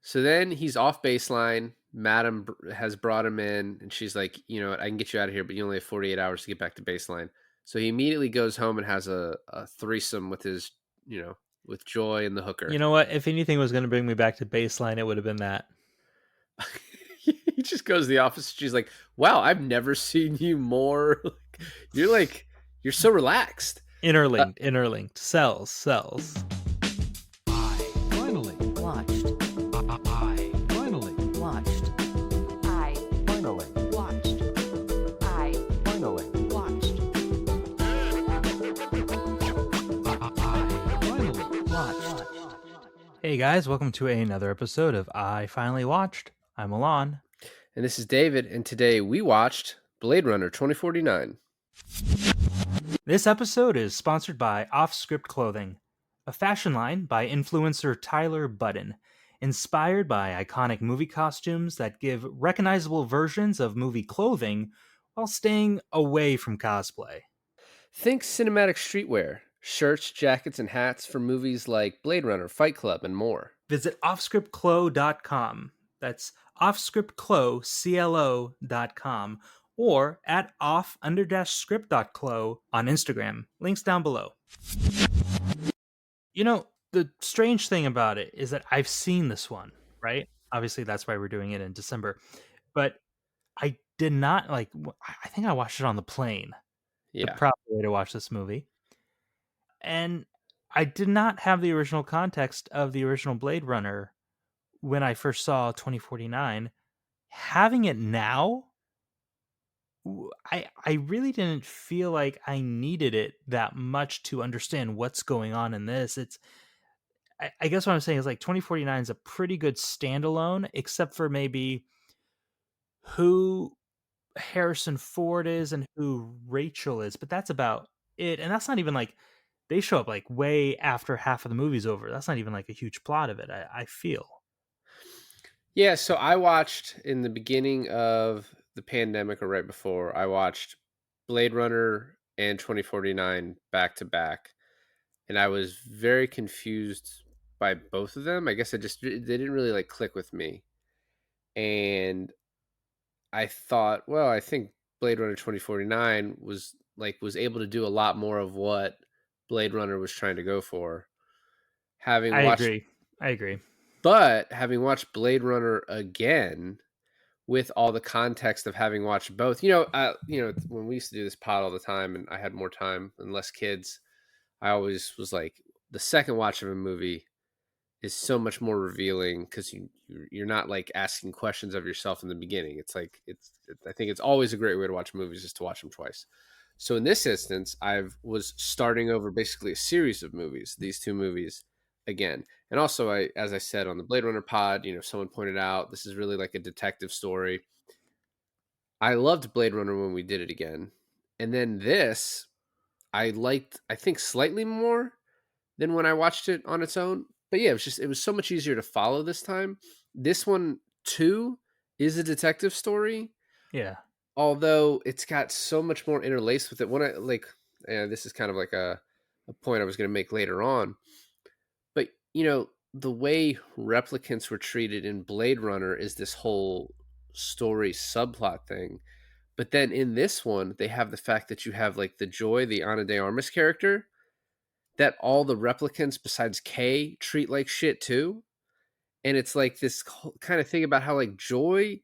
So then he's off baseline. Madam has brought him in, and she's like, you know what, I can get you out of here, but you only have 48 hours to get back to baseline. So he immediately goes home and has a threesome with his, with Joy and the You hooker. know what? If anything was going to bring me back to baseline, it would have been that. He just goes to the office. She's like, wow, I've never seen you more. You're so relaxed. Uh, Interlinked. Cells. I finally Watched. I finally Watched. I finally watched. I finally watched. I finally Watched. Hey guys, welcome to another episode of I Finally Watched. I'm Alain. and this is David, and today we watched Blade Runner 2049. This episode is sponsored by Off Script Clothing, a fashion line by influencer Tyler Budden, inspired by iconic movie costumes that give recognizable versions of movie clothing while staying away from cosplay. Think cinematic streetwear, shirts, jackets, and hats for movies like Blade Runner, Fight Club, and more. Visit offscriptclo.com. That's offscriptclo.com or at off_script.clo on Instagram. Links down below. You know, the strange thing about it is that I've seen this one, right? Obviously, that's why we're doing it in December. But I did not I think I watched it on the plane, the Yeah. proper way to watch this movie. And I did not have the original context of the original Blade Runner when I first saw 2049. Having it now, I really didn't feel like I needed it that much to understand what's going on in this. I guess what I'm saying is like 2049 is a pretty good standalone, except for maybe who Harrison Ford is and who Rachel is, but that's about it. And that's not even like they show up like way after half of the movie's over. That's not even like a huge plot of it, I feel. Yeah, so I watched in the beginning of the pandemic or right before, I watched Blade Runner and 2049 back to back. And I was very confused by both of them. I guess they didn't really like click with me. And I thought, well, I think Blade Runner 2049 was able to do a lot more of what Blade Runner was trying to go for. Having I watched agree. I agree. But having watched Blade Runner again with all the context of having watched both, when we used to do this pod all the time and I had more time and less kids, I always was like, the second watch of a movie is so much more revealing because you're not like asking questions of yourself in the beginning. It's like I think it's always a great way to watch movies is to watch them twice. So in this instance, I was starting over basically a series of movies, these two movies again. And also, as I said on the Blade Runner pod, someone pointed out this is really like a detective story. I loved Blade Runner when we did it again. And then this, I liked, I think, slightly more than when I watched it on its own. But yeah, it was so much easier to follow this time. This one, too, is a detective story, Yeah. although it's got so much more interlaced with it. This is kind of like a point I was going to make later on. But, the way replicants were treated in Blade Runner is this whole story subplot thing. But then in this one, they have the fact that you have like the Joy, the Ana de Armas character, that all the replicants besides Kay treat like shit too. And it's like this kind of thing about how like Joy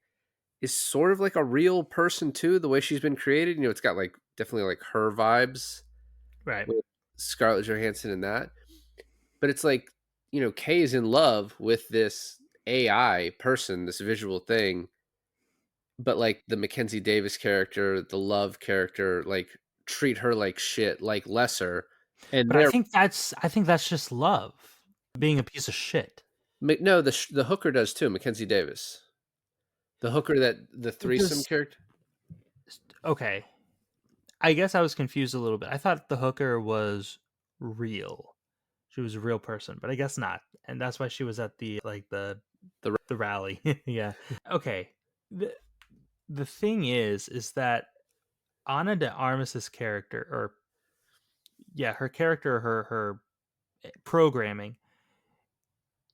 is sort of like a real person too, the way she's been created. It's got like definitely like her vibes Right. with Scarlett Johansson and that. But it's like, Kay is in love with this AI person, this visual thing. But like the Mackenzie Davis character, the Love character, like treat her like shit, like lesser. And But I they're think that's just love being a piece of shit. no, the hooker does too, Mackenzie Davis. The hooker that the threesome Because character. okay, I guess I was confused a little bit. I thought the hooker was real. She was a real person, but I guess not. And that's why she was at the rally. Yeah. Okay. The thing is that Ana de Armas's character, or yeah, her character, her programming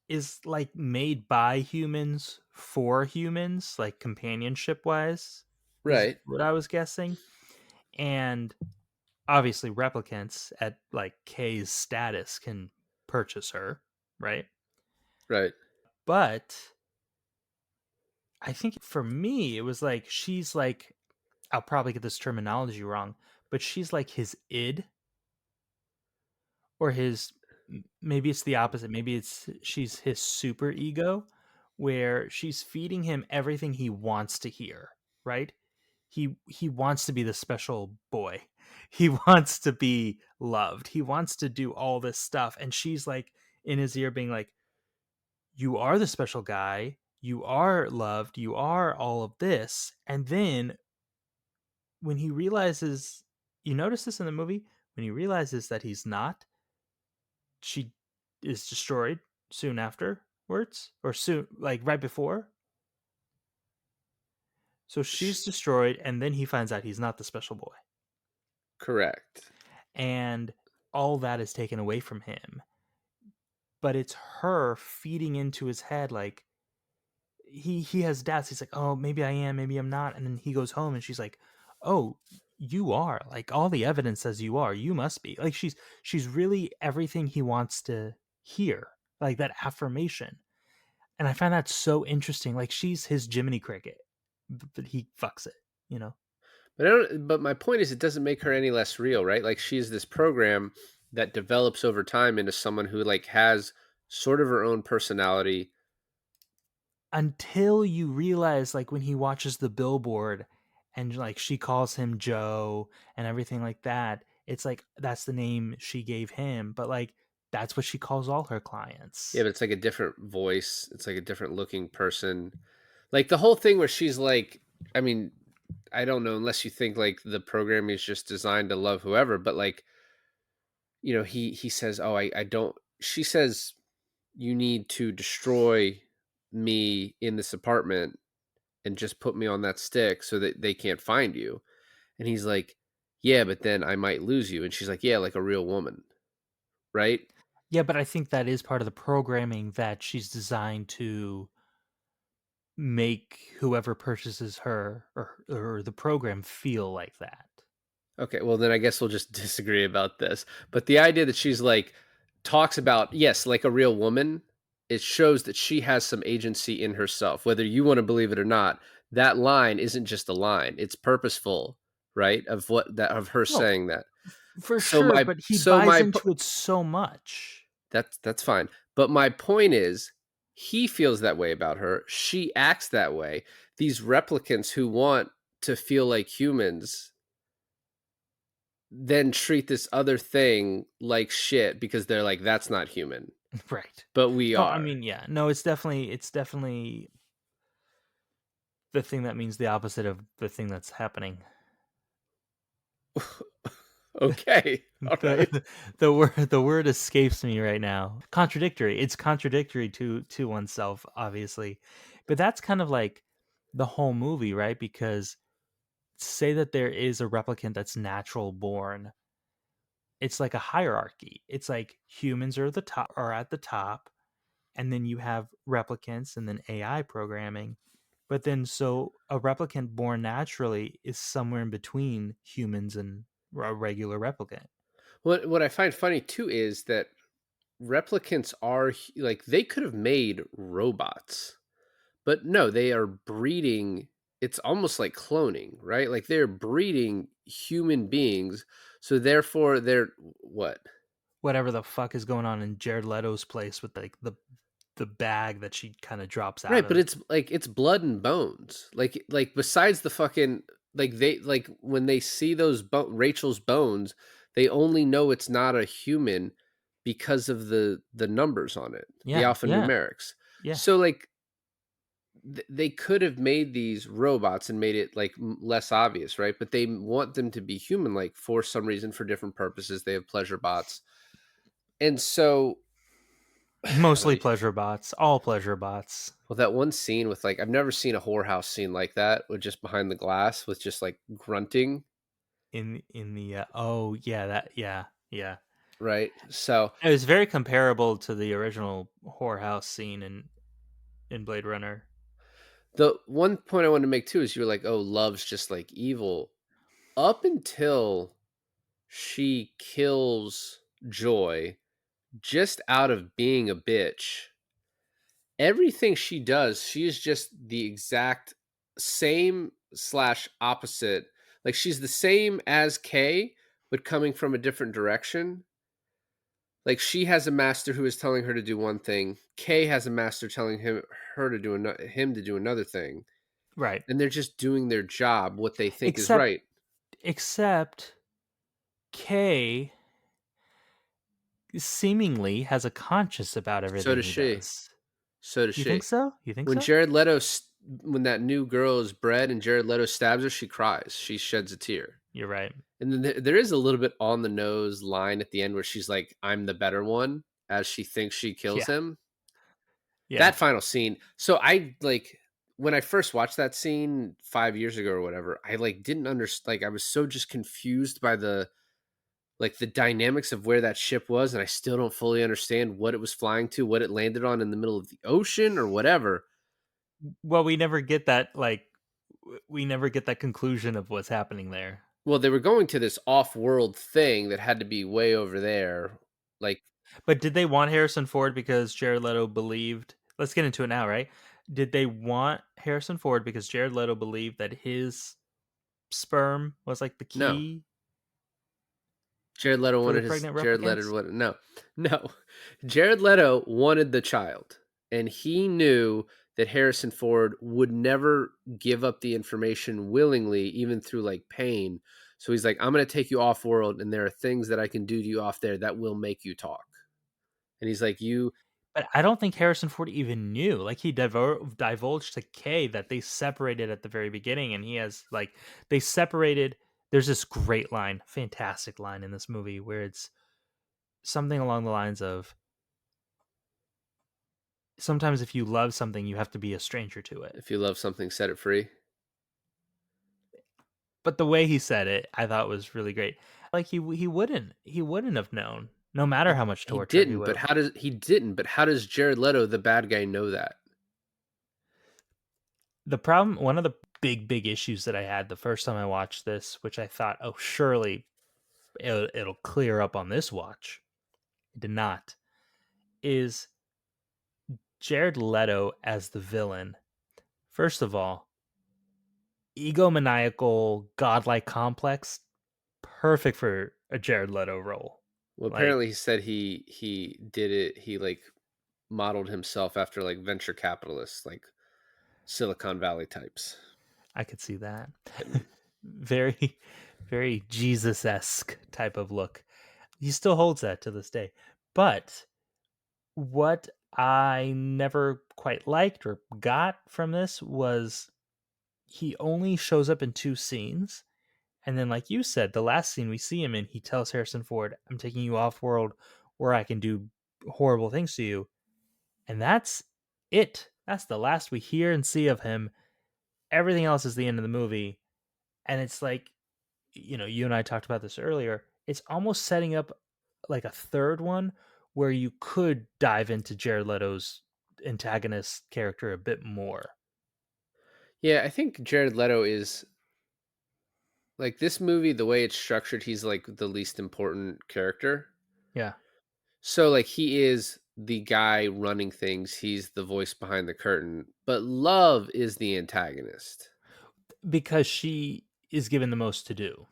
is like made by humans for humans, like companionship wise, is Right. what I was guessing. And obviously replicants at like K's status can purchase her, right? Right. But I think for me it was like she's like, I'll probably get this terminology wrong, but she's like his id, or his, maybe it's the opposite, maybe it's she's his super ego, where she's feeding him everything he wants to hear, right? He wants to be the special boy. He wants to be loved. He wants to do all this stuff, and she's like in his ear being like, you are the special guy, you are loved, you are all of this. And then when he realizes, you notice this in the movie, when he realizes that he's not, she is destroyed soon afterwards, or soon, like right before. So she's destroyed, and then he finds out he's not the special boy, Correct. and all that is taken away from him. But it's her feeding into his head, like he has doubts. He's like, oh, maybe I am, maybe I'm not. And then he goes home, and she's like, oh, you are, like, all the evidence says you are, you must be, like, she's really everything he wants to hear, like that affirmation. And I find that so interesting. Like, she's his Jiminy Cricket, but he fucks it, you know? But I don't. But my point is, it doesn't make her any less real, right? Like she's this program that develops over time into someone who like has sort of her own personality. Until you realize, like, when he watches the billboard and like she calls him Joe and everything like that, it's like that's the name she gave him, but like that's what she calls all her Yeah, clients. but it's like a different voice. It's like a different looking person. Like the whole thing where she's like, I mean, I don't know unless you think like the program is just designed to love whoever, but like, he says, "Oh, I don't." She says, "You need to destroy me in this apartment and just put me on that stick so that they can't find you." And he's like, "Yeah, but then I might lose you." And she's like, "Yeah, like a real woman." Right? Yeah, but I think that is part of the programming, that she's designed to make whoever purchases her, or the program, feel like that. Okay, well then I guess we'll just disagree about this. But the idea that she's like talks about, yes, like a real woman, it shows that she has some agency in herself. Whether you want to believe it or not, that line isn't just a line. It's purposeful, right? Of her Well, saying that. for So sure, my but he so buys my into it so much. that's fine. But my point is, he feels that way about her. She acts that way. These replicants who want to feel like humans then treat this other thing like shit because they're like, that's not human, Right. but we No, I are. mean, yeah. No, it's definitely the thing that means the opposite of the thing that's happening. Okay. All right. The word escapes me right now. Contradictory. It's contradictory to oneself, obviously. But that's kind of like the whole movie, right? Because say that there is a replicant that's natural born, it's like a hierarchy. It's like humans are at the top, and then you have replicants, and then AI programming. But then, so a replicant born naturally is somewhere in between humans and a regular replicant. What I find funny too is that replicants are like they could have made robots, but no, they are breeding. It's almost like cloning, right? Like they're breeding human beings, so therefore they're what? Whatever the fuck is going on in Jared Leto's place with like the bag that she kind of drops out Right, but of. it's like it's blood and bones. Like besides the fucking like they like when they see those Rachel's bones, they only know it's not a human because of the numbers on it, the Yeah, yeah, alphanumerics. yeah. So like they could have made these robots and made it like less obvious, right? But they want them to be human like for some reason for different purposes. They have pleasure bots. And so Mostly pleasure bots, all pleasure bots. well, that one scene with like I've never seen a whorehouse scene like that with just behind the glass with just like grunting. In the oh yeah, that, yeah, yeah. right? So It was very comparable to the original whorehouse scene in Blade Runner. the one point I wanted to make too is you were like, oh, love's just like evil. Up until she kills Joy just out of being a bitch, everything she does, she is just the exact same slash opposite. Like she's the same as Kay, but coming from a different direction. Like she has a master who is telling her to do one thing. Kay has a master telling him to do another thing, Right. and they're just doing their job, what they think is Except right. except Kay seemingly has a conscience about So everything does he she. does. So does You think she. so? You think When so? Jared Leto, when that new girl is bred and Jared Leto stabs her, she cries. She sheds a tear. You're right. And then there is a little bit on the nose line at the end where she's like, "I'm the better one," as she thinks she kills Yeah. him. Yeah. That final scene. So I like when I first watched that scene 5 years ago or whatever. I like didn't understand. Like I was so just confused by the dynamics of where that ship was, and I still don't fully understand what it was flying to, what it landed on in the middle of the ocean or whatever. Well, we never get that we never get that conclusion of what's happening there. Well, they were going to this off-world thing that had to be way over there. Like, But did they want Harrison Ford because Jared Leto believed? Let's get into it now, right? Did they want Harrison Ford because Jared Leto believed that his sperm was like the no. key Jared Leto for the wanted his pregnant Jared Leto replicants? wanted no. Jared Leto wanted the child, and he knew that Harrison Ford would never give up the information willingly, even through like pain. So he's like, "I'm going to take you off world, and there are things that I can do to you off there that will make you talk." And he's like, "You But I don't think Harrison Ford even knew. Like he divulged to Kay that they separated at the very beginning, and he has like they separated. There's this great line, fantastic line in this movie where it's something along the lines of sometimes if you love something, you have to be a stranger to it. if you love something, set it free." But the way he said it, I thought was really great. Like he wouldn't have known, no matter how much He torture he didn't, would but have. how does Jared Leto, the bad guy, know that? The problem, one of the big issues that I had the first time I watched this, which I thought, oh, surely it'll clear up on this watch. It did not. Is Jared Leto as the villain? First of all, egomaniacal, godlike complex, perfect for a Jared Leto role. Well, Like apparently he said he did it. He like modeled himself after like venture capitalists, like Silicon Valley types. I could see that. And very, very Jesus esque type of look. He still holds that to this day. But what I never quite liked or got from this was he only shows up in two scenes. And then, like you said, the last scene we see him in, he tells Harrison Ford, I'm taking you off world where I can do horrible things to you. And that's it. That's the last we hear and see of him. Everything else is the end of the movie. And it's like, you and I talked about this earlier. It's almost setting up like a third one where you could dive into Jared Leto's antagonist character a bit more. yeah, I think Jared Leto is like this movie. The way it's structured, he's like the least important character. Yeah. So like he is the guy running things. He's the voice behind the curtain. But Love is the antagonist. Because she is given the most to do.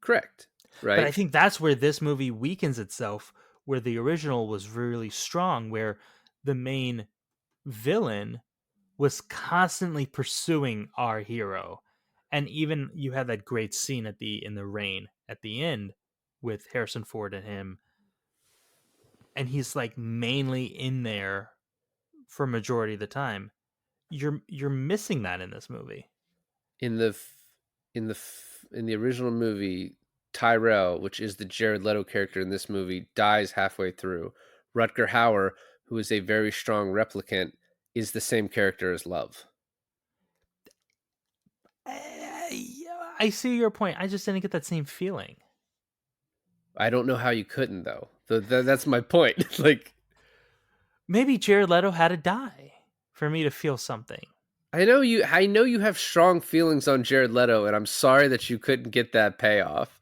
Correct. But I Right. think that's where this movie weakens itself, where the original was really strong, where the main villain was constantly pursuing our hero. And even you had that great scene in the rain at the end with Harrison Ford and him. And he's like mainly in there for majority of the time. You're missing that in this movie. in the in the original movie, Tyrell, which is the Jared Leto character in this movie, dies halfway through. Rutger Hauer, who is a very strong replicant, is the same character as Love. I see your point. I just didn't get that same feeling. I don't know how you couldn't though. That's my point. Like Maybe Jared Leto had to die for me to feel something. I know you have strong feelings on Jared Leto, and I'm sorry that you couldn't get that payoff.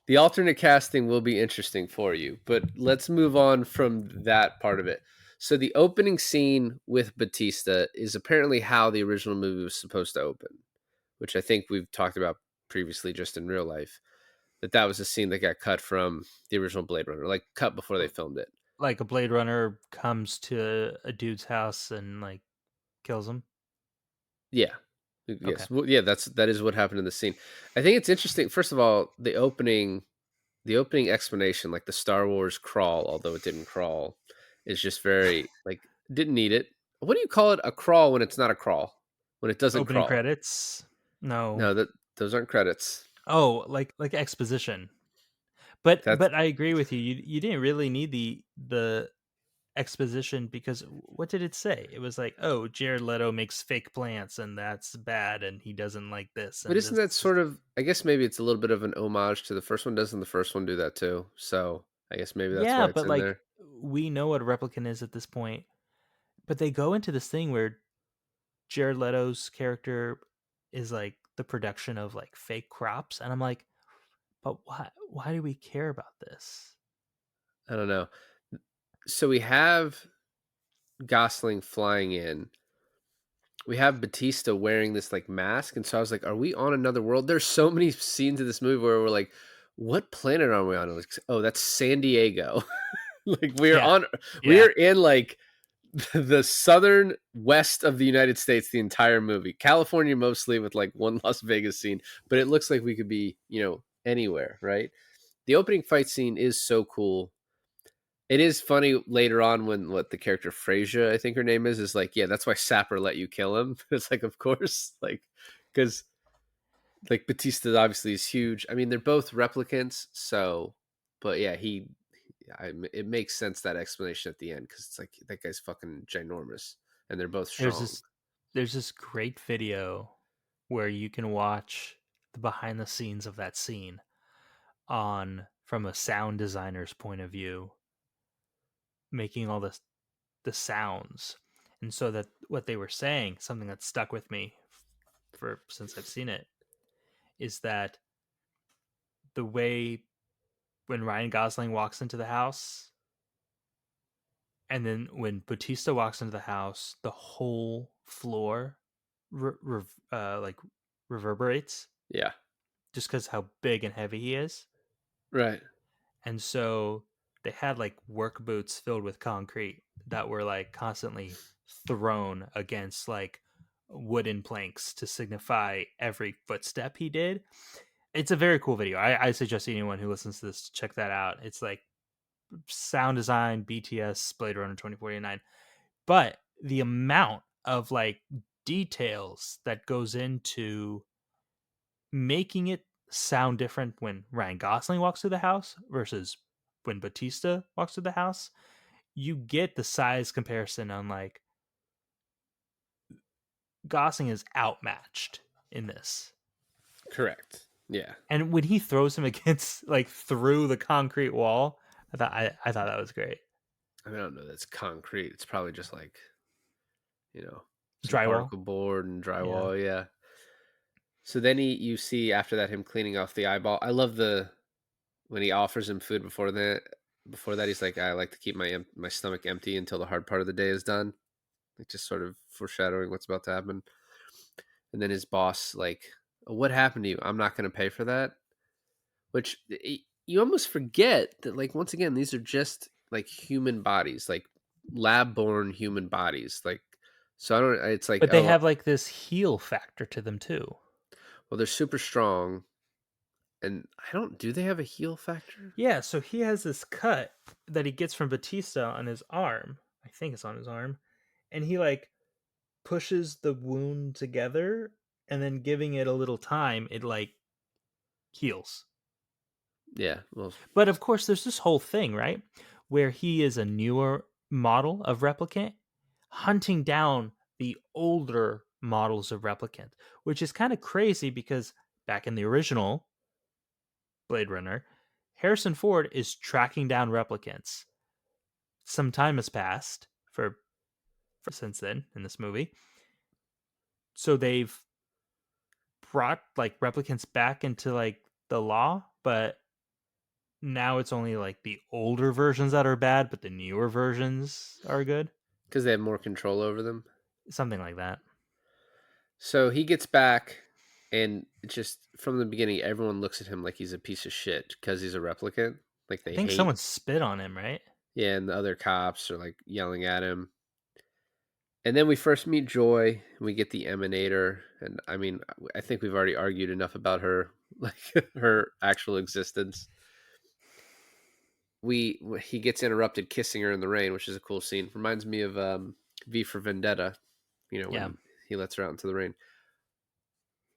The alternate casting will be interesting for you, but let's move on from that part of it. So the opening scene with Batista is apparently how the original movie was supposed to open, which I think we've talked about previously just in real life. That was a scene that got cut from the original Blade Runner, like cut before they filmed it. Like a Blade Runner comes to a dude's house and like kills him. Yeah. Okay. Yes. Well, yeah, that is what happened in the scene. I think it's interesting. First of all, the opening explanation, like the Star Wars crawl, although it didn't crawl, is just very like didn't need it. What do you call it? A crawl when it's not a crawl? When it doesn't Opening crawl. credits? No. No, that those aren't credits. Oh, like exposition. That's But I agree with you. You didn't really need the exposition because what did it say? It was like, oh, Jared Leto makes fake plants and that's bad and he doesn't like this but and isn't this. that sort of I guess maybe it's a little bit of an homage to the first one. Doesn't the first one do that too? So I guess maybe that's Yeah, why it's but in like there. we know what a replicant is at this point. But they go into this thing where Jared Leto's character is like the production of like fake crops and I'm like, but why do we care about this? I don't know. So we have Gosling flying in. We have Batista wearing this like mask, and so I was like, "Are we on another world?" There's so many scenes in this movie where we're like, "What planet are we on?" Like, oh, that's San Diego. Like Yeah. we Yeah. are in like the southern west of the United States the entire movie. California mostly with like one Las Vegas scene, but it looks like we could be, anywhere, right? The opening fight scene is so cool. It is funny later on when what the character Frasier, I think her name is like, yeah, that's why Sapper let you kill him. It's like, of course, like, because like Batista obviously is huge. I mean, they're both replicants, so, but yeah, it makes sense that explanation at the end because it's like that guy's fucking ginormous, and they're both There's strong. this there's this great video where you can watch the behind the scenes of that scene on from a sound designer's point of view, making all the sounds. And so that what they were saying, something that stuck with me for since I've seen it, is that the way when Ryan Gosling walks into the house and then when Batista walks into the house, the whole floor like reverberates Yeah, just because how big and heavy he is. right. And so they had like work boots filled with concrete that were like constantly thrown against like wooden planks to signify every footstep he did. It's a very cool video. I suggest anyone who listens to this to check that out. It's like sound design, BTS, Blade Runner 2049. But the amount of like details that goes into making it sound different when Ryan Gosling walks through the house versus when Batista walks through the house, you get the size comparison on like Gosling is outmatched in this. Correct. Yeah. And when he throws him against like through the concrete wall, I thought that was great. I mean, I don't know. That's concrete. It's probably just like, some Drywall. particle board and Yeah. drywall. Yeah. So then you see after that him cleaning off the eyeball. I love when he offers him food before that. Before that, he's like, I like to keep my stomach empty until the hard part of the day is done. Like just sort of foreshadowing what's about to happen. And then his boss like, "Oh, what happened to you? I'm not going to pay for that." Which you almost forget that like once again these are just like human bodies, like lab born human bodies. Like so I don't. It's like But they have like this heal factor to them too. well they're super strong. And I don't. Do they have a heal factor? Yeah, so he has this cut that he gets from Batista on his arm. I think it's on his arm. And he like pushes the wound together and then giving it a little time, it like heals. Yeah. Well, But of course, there's this whole thing, right? Where he is a newer model of replicant hunting down the older models of replicant, which is kind of crazy because back in the original Blade Runner, Harrison Ford is tracking down replicants. Some time has passed for since then in this movie. So they've brought like replicants back into like the law, but now it's only like the older versions that are bad, but the newer versions are good. Because they have more control over them. Something like that. So he gets back, and it's just from the beginning, everyone looks at him like he's a piece of shit because he's a replicant. Like I they think hate. someone spit on him, right? Yeah, and the other cops are like yelling at him. And then we first meet Joy. We get the Emanator, and I mean, I think we've already argued enough about her, like her actual existence. He gets interrupted kissing her in the rain, which is a cool scene. Reminds me of V for Vendetta. You know, Yeah. when he lets her out into the rain.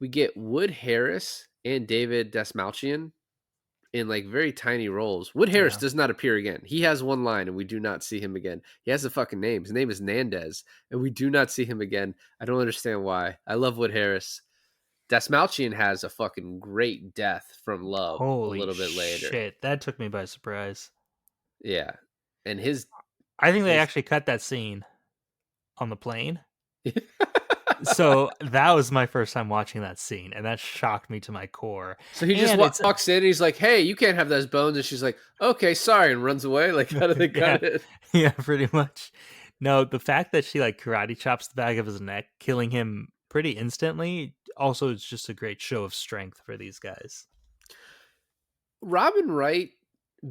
We get Wood Harris and David Dastmalchian in like very tiny roles. Wood Harris Yeah. does not appear again. He has one line and we do not see him again. He has a fucking name. His name is Nandez and we do not see him again. I don't understand why. I love Wood Harris. Dastmalchian has a fucking great death from love a Holy little bit later. shit. That took me by surprise. Yeah. And his I think they actually cut that scene on the plane. So that was my first time watching that scene, and that shocked me to my core. So he just And it's walks in and he's like, "Hey, you can't have those bones." And she's like, "Okay, sorry," and runs away. Like, how do they cut it? Yeah, pretty much. No, the fact that she like karate chops the back of his neck, killing him pretty instantly, also is just a great show of strength for these guys. Robin Wright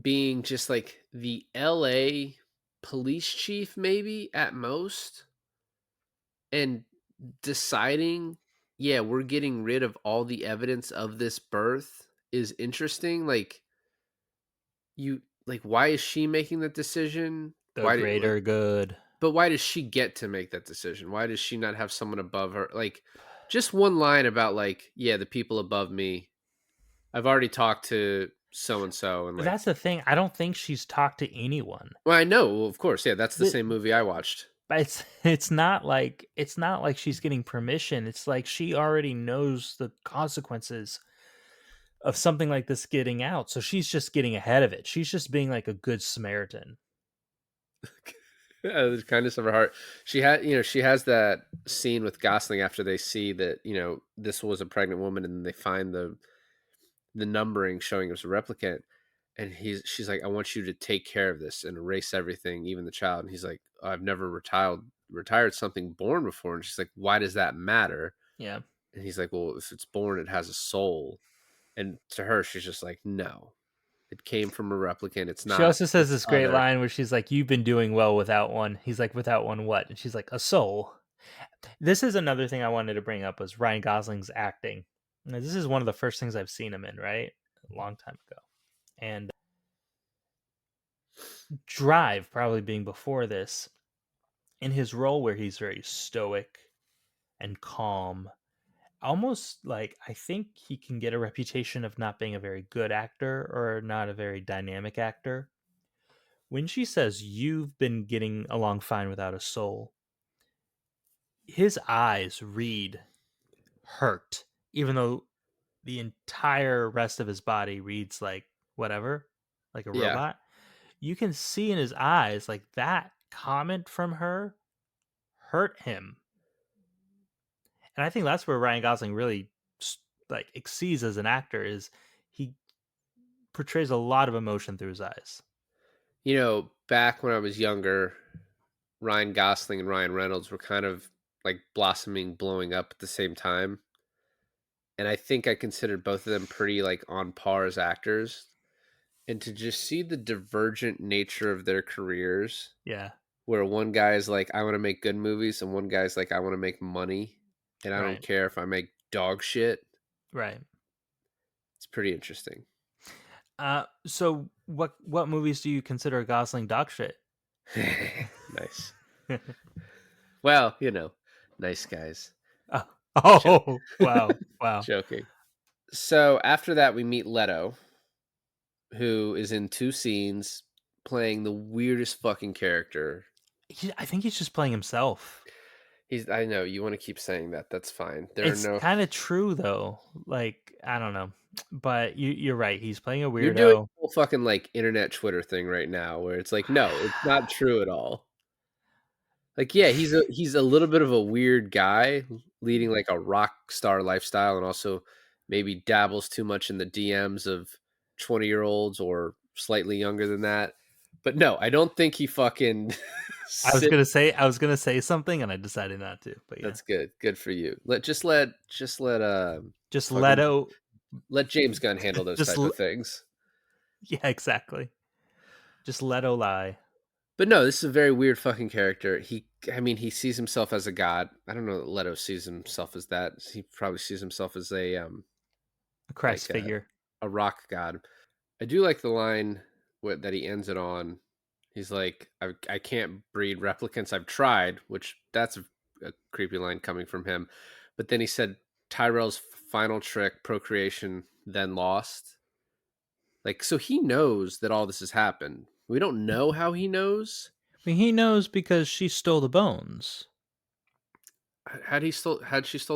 being just like the LA police chief, maybe at most, and deciding, yeah, we're getting rid of all the evidence of this birth is interesting. Like, why is she making that decision? The greater good. But why does she get to make that decision? Why does she not have someone above her? Like, just one line about like, yeah, the people above me. I've already talked to so and so, and But like, that's the thing. I don't think she's talked to anyone. well, I know, well, of course, yeah, that's the But- same movie I watched. But it's not like she's getting permission. It's like she already knows the consequences of something like this getting out. So she's just getting ahead of it. She's just being like a good Samaritan. The kindness of her heart. She has that scene with Gosling after they see that, this was a pregnant woman, and they find the numbering showing it was a replicant, and she's like, "I want you to take care of this and erase everything, even the child." And he's like, "I've never retired something born before." And she's like, "Why does that matter?" Yeah. And he's like, "Well, if it's born, it has a soul." And to her, she's just like, "No, it came from a replicant. It's not." She also says this great other. line where she's like, "You've been doing well without one." He's like, "Without one what?" And she's like, "A soul." This is another thing I wanted to bring up was Ryan Gosling's acting. Now, this is one of the first things I've seen him in, right? A long time ago. And Drive probably being before this, in his role where he's very stoic and calm, almost like I think he can get a reputation of not being a very good actor or not a very dynamic actor. When she says, "You've been getting along fine without a soul," his eyes read hurt, even though the entire rest of his body reads like whatever, like a Yeah. robot. You can see in his eyes like that comment from her hurt him. And I think that's where Ryan Gosling really like exceeds as an actor is he portrays a lot of emotion through his eyes. Back when I was younger, Ryan Gosling and Ryan Reynolds were kind of like blossoming, blowing up at the same time. And I think I considered both of them pretty like on par as actors. And to just see the divergent nature of their careers, Yeah. where one guy is like, "I want to make good movies," and one guy's like, "I want to make money, and I don't Right. care if I make dog shit." Right. It's pretty interesting. So what movies do you consider Gosling dog shit? Nice. Well, nice guys. Oh, wow. Joking. So after that, we meet Leto, who is in 2 scenes playing the weirdest fucking character. I think he's just playing himself. I know you want to keep saying that. That's fine. There are It's no. kind of true though. Like, I don't know. But you're right. He's playing a You're doing weirdo. a whole fucking like internet Twitter thing right now, where it's like, no, it's not true at all. Like, yeah, he's a little bit of a weird guy leading like a rock star lifestyle, and also maybe dabbles too much in the DMs of 20-year-olds or slightly younger than that. But no, I don't think he fucking sit. I was gonna say something and I decided not to. But yeah. That's good. Good for you. Let Just fucking Leto let James Gunn handle those just type of things. yeah, exactly. Just Leto lie. But no, this is a very weird fucking character. I mean, he sees himself as a god. I don't know that Leto sees himself as that. He probably sees himself as A Christ like figure. a rock god. I do like the line that he ends it on. He's like, I can't breed replicants. I've tried, which that's a creepy line coming from him. But then he said, Tyrell's final trick, procreation, then lost. Like, so he knows that all this has happened. We don't know how he knows. I mean, he knows because she stole the bones. Had she stole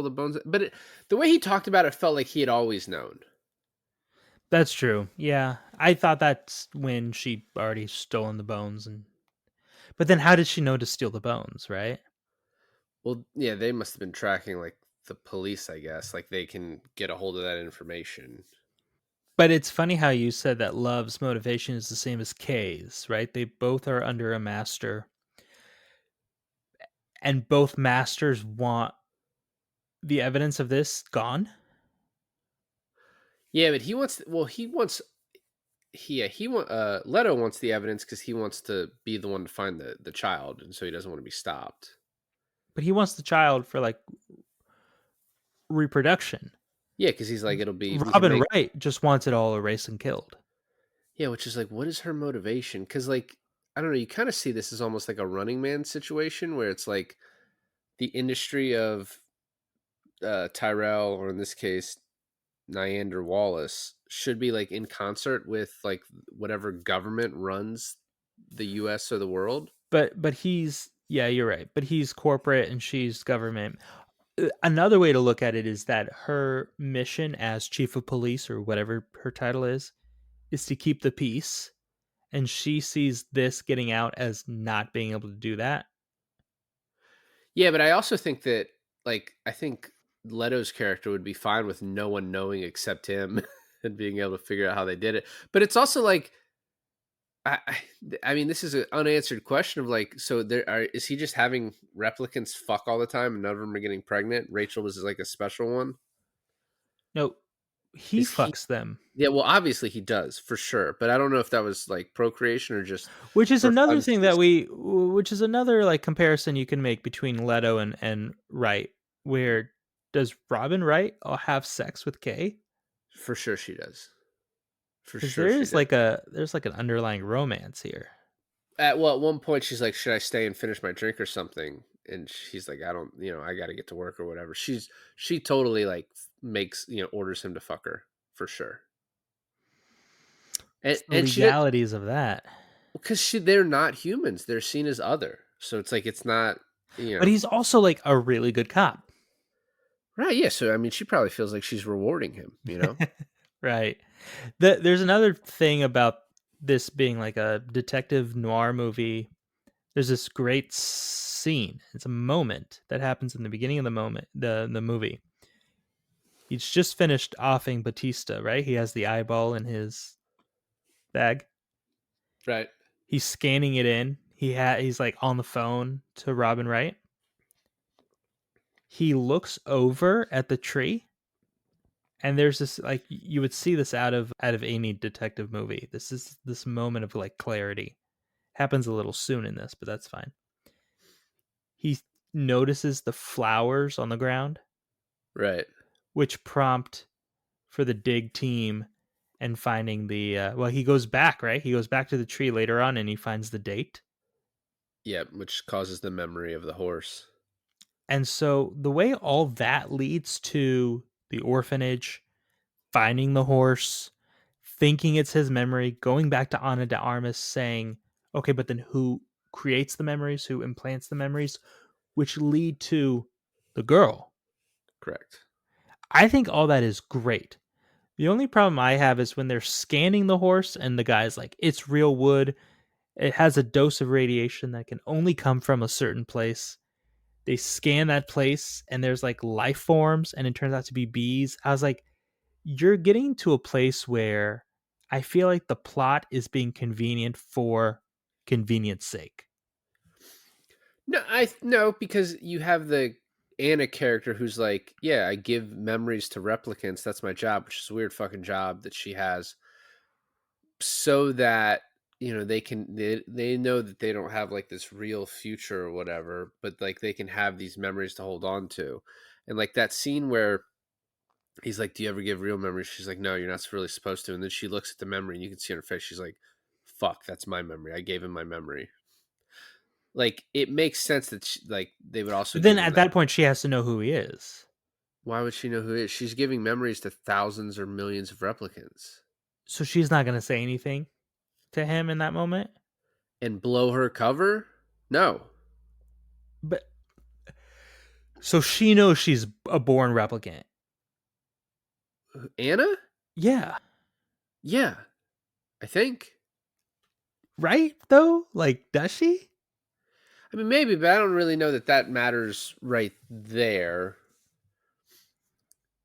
the bones? But the way he talked about it felt like he had always known. That's true. Yeah. I thought that's when she already stolen the bones and but then how did she know to steal the bones, right? Well, yeah, they must have been tracking like the police, I guess. Like they can get a hold of that information. But it's funny how you said that Love's motivation is the same as Kay's, right? They both are under a master. And both masters want the evidence of this gone. Yeah, but Leto wants the evidence because he wants to be the one to find the child, and so he doesn't want to be stopped. But he wants the child for like reproduction. Yeah, because he's like, we can Robin make. Wright just wants it all erased and killed. Yeah, which is like, what is her motivation? Because like, I don't know, you kind of see this as almost like a Running Man situation where it's like the industry of Tyrell, or in this case, Nyander Wallace, should be like in concert with like whatever government runs the U.S. or the world. But he's yeah, you're right. But he's corporate and she's government. Another way to look at it is that her mission as chief of police or whatever her title is to keep the peace, and she sees this getting out as not being able to do that. Yeah, but I also think that I think Leto's character would be fine with no one knowing except him and being able to figure out how they did it. But it's also like I, I I mean, this is an unanswered question of like, so is he just having replicants fuck all the time and none of them are getting pregnant? Rachel was like a special one. No, he Is he? fucks them. Yeah, well, obviously he does for sure, but I don't know if that was like procreation or just Which is for another thing that funsies. which is another like comparison you can make between Leto and Wright, where does Robin Wright have sex with Kay? For sure she does. For Because sure she does. there's like an underlying romance here. At one point she's like, should I stay and finish my drink or something? And she's like, I don't, I got to get to work or whatever. She totally like makes, orders him to fuck her for sure. And It's the and she did, legalities of that. because they're not humans. They're seen as other. So it's like, it's not, But he's also like a really good cop. right. Yeah. So, I mean, she probably feels like she's rewarding him. Right. There's another thing about this being like a detective noir movie. There's this great scene. It's a moment that happens in the beginning of the movie. He's just finished offing Batista, right? He has the eyeball in his bag. Right. He's scanning it in. He's like on the phone to Robin Wright. He looks over at the tree, and there's this like you would see this out of any detective movie. This is this moment of like clarity. Happens a little soon in this, but that's fine. He notices the flowers on the ground, Right. which prompt for the dig team and finding the well, he goes back, right? He goes back to the tree later on and he finds the date. Yeah. Which causes the memory of the horse. And so the way all that leads to the orphanage, finding the horse, thinking it's his memory, going back to Ana de Armas saying, okay, but then who creates the memories, who implants the memories? which lead to the girl. Correct. I think all that is great. The only problem I have is when they're scanning the horse and the guy's like, it's real wood. It has a dose of radiation that can only come from a certain place. They scan that place and there's like life forms and it turns out to be bees. I was like, you're getting to a place where I feel like the plot is being convenient for convenience sake. No, because you have the Anna character who's like, yeah, I give memories to replicants. That's my job, which is a weird fucking job that she has, so that they know that they don't have like this real future or whatever, but like they can have these memories to hold on to, and like that scene where he's like, "Do you ever give real memories?" She's like, "No, you're not really supposed to." And then she looks at the memory, and you can see on her face, she's like, "Fuck, that's my memory. I gave him my memory." Like it makes sense that like they would also But give then him at that. that point, she has to know who he is. Why would she know who it is? She's giving memories to thousands or millions of replicants. So she's not going to say anything to him in that moment. And blow her cover? No. But so she knows she's a born replicant. Anna? Yeah. Yeah, I think. Right, though? Like, does she? I mean, maybe, but I don't really know that matters right there.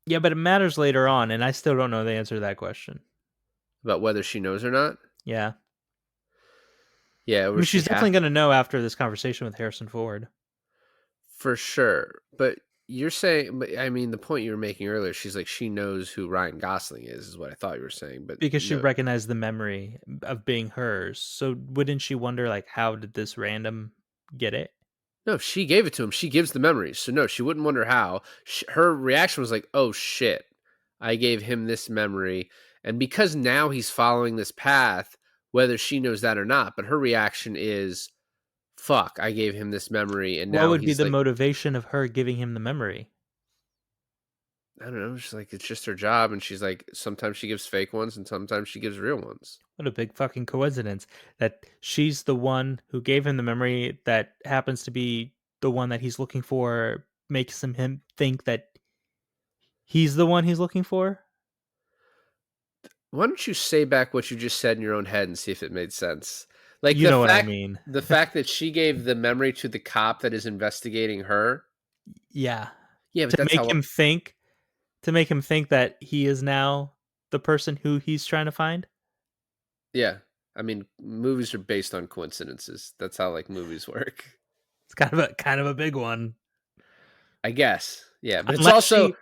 Yeah, but it matters later on, and I still don't know the answer to that question. About whether she knows or not? Yeah. Yeah, I or mean, she she's definitely going to know after this conversation with Harrison Ford. For sure. But you're saying, but I mean, the point you were making earlier, she's like, she knows who Ryan Gosling is what I thought you were saying. But Because she no, recognized the memory of being hers. So wouldn't she wonder, like, how did this random get it? no, she gave it to him. She gives the memories. So no, she wouldn't wonder how. Her reaction was like, oh shit, I gave him this memory. And because now he's following this path, whether she knows that or not, but her reaction is, fuck, I gave him this memory. And What now would be he's the like, motivation of her giving him the memory? I don't know. She's like, it's just her job. And she's like, sometimes she gives fake ones and sometimes she gives real ones. What a big fucking coincidence that she's the one who gave him the memory that happens to be the one that he's looking for, makes him think that he's the one he's looking for. Why don't you say back what you just said in your own head and see if it made sense? Like You know what I mean. the fact that she gave the memory to the cop that is investigating her. Yeah. Yeah, but To that's make how. him think that he is now the person who he's trying to find. Yeah, I mean, movies are based on coincidences. That's how like movies work. It's kind of a big one. I guess. Yeah, but it's Unless also she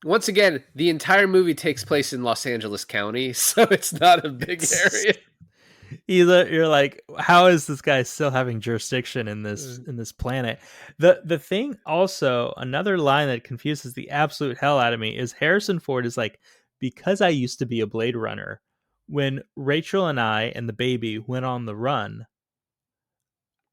once again the entire movie takes place in Los Angeles County, so it's not a big area. either you're like, how is this guy still having jurisdiction in this planet? The thing also, another line that confuses the absolute hell out of me is Harrison Ford is like, because I used to be a Blade Runner, when Rachel and I and the baby went on the run,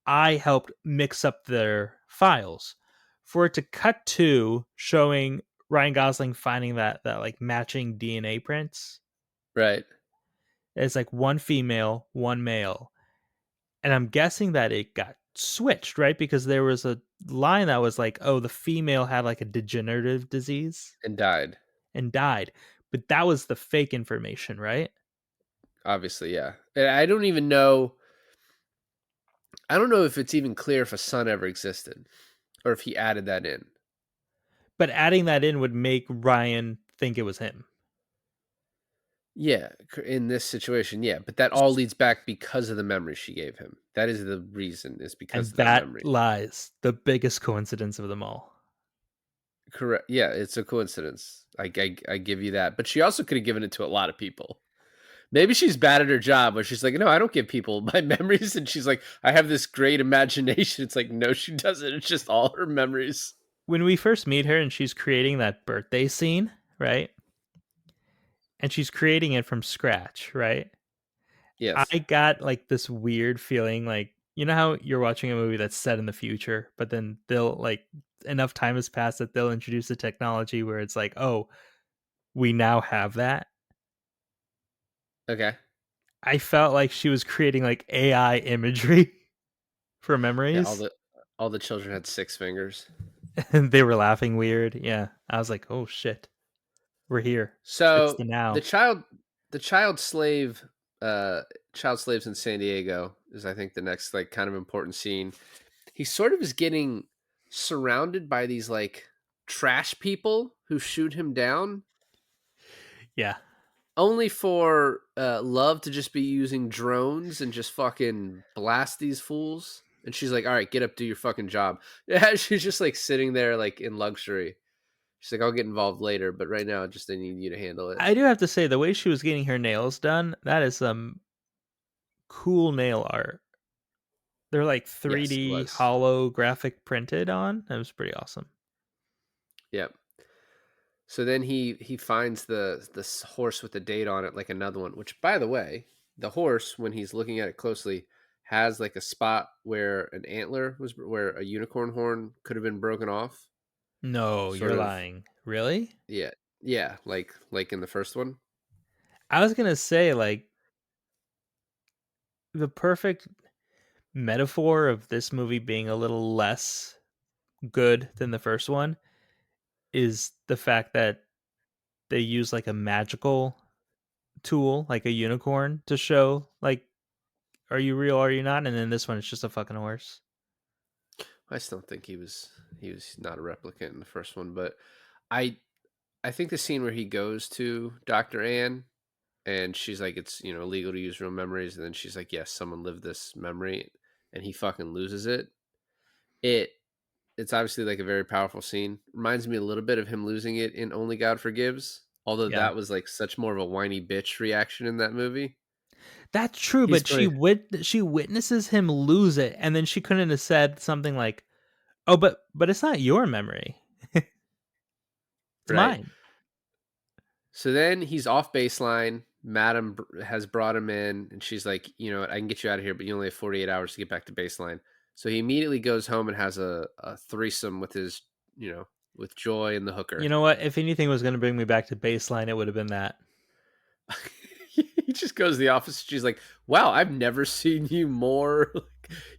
I helped mix up their files. For it to cut to showing Ryan Gosling finding that like matching DNA prints. Right. It's like one female, one male. And I'm guessing that it got switched, right? Because there was a line that was like, oh, the female had like a degenerative disease And died. and died. But that was the fake information, right? Obviously, yeah. And I don't even know. I don't know if it's even clear if a son ever existed or if he added that in. But adding that in would make Ryan think it was him. Yeah, in this situation, yeah. But that all leads back because of the memory she gave him. That is the reason, is because And of that that memory. lies the biggest coincidence of them all. Correct. Yeah, it's a coincidence. I give you that. But she also could have given it to a lot of people. Maybe she's bad at her job where she's like, no, I don't give people my memories. And she's like, I have this great imagination. It's like, no, she doesn't. It's just all her memories. When we first meet her and she's creating that birthday scene, right? And she's creating it from scratch, right? Yes. I got like this weird feeling, like, you know how you're watching a movie that's set in the future, but then they'll like, enough time has passed that they'll introduce the technology where it's like, oh, we now have that. Okay. I felt like she was creating like AI imagery for Yeah, memories. All the children had 6 fingers. And they were laughing weird. Yeah. I was like, oh shit. We're here. It's So the the now. child, the child slave, child slaves in San Diego is, I think, the next like kind of important scene. He sort of is getting surrounded by these like trash people who shoot him down, Yeah. only for Love to just be using drones and just fucking blast these fools. And she's like, "All right, get up, do your fucking job." Yeah, she's just like sitting there like in luxury. She's like, "I'll get involved later, but right now, just I need you to handle it." I do have to say, the way she was getting her nails done, that is some cool nail art. They're like Yes, it 3D was. holographic printed on. That was pretty awesome. Yep. So then he finds the horse with the date on it, like another one. Which, by the way, the horse, when he's looking at it closely, has like a spot where an antler was, where a unicorn horn could have been broken off. No, Sort you're of, lying. Really? yeah, yeah, like in the first one. I was gonna say, like, the perfect metaphor of this movie being a little less good than the first one is the fact that they use like a magical tool, like a unicorn, to show like, are you real, are you not? And then this one it's just a fucking horse. I still think he was not a replicant in the first one, but I I think the scene where he goes to Dr. Ann and she's like, it's illegal to use real memories, and then she's like, yes, someone lived this memory, and he fucking loses it. It it's obviously like a very powerful scene. Reminds me a little bit of him losing it in Only God Forgives, although Yeah. that was like such more of a whiny bitch reaction in that movie. That's true, He's but playing she witnesses him lose it, and then she couldn't have said something like, "Oh, but it's not your memory; it's right. mine." So then he's off baseline. Madam has brought him in, and she's like, I can get you out of here, but you only have 48 hours to get back to baseline. So he immediately goes home and has a threesome with his, with Joy and the You hooker. know what? If anything was going to bring me back to baseline, it would have been that. He just goes to the office. She's like, "Wow, I've never seen you more.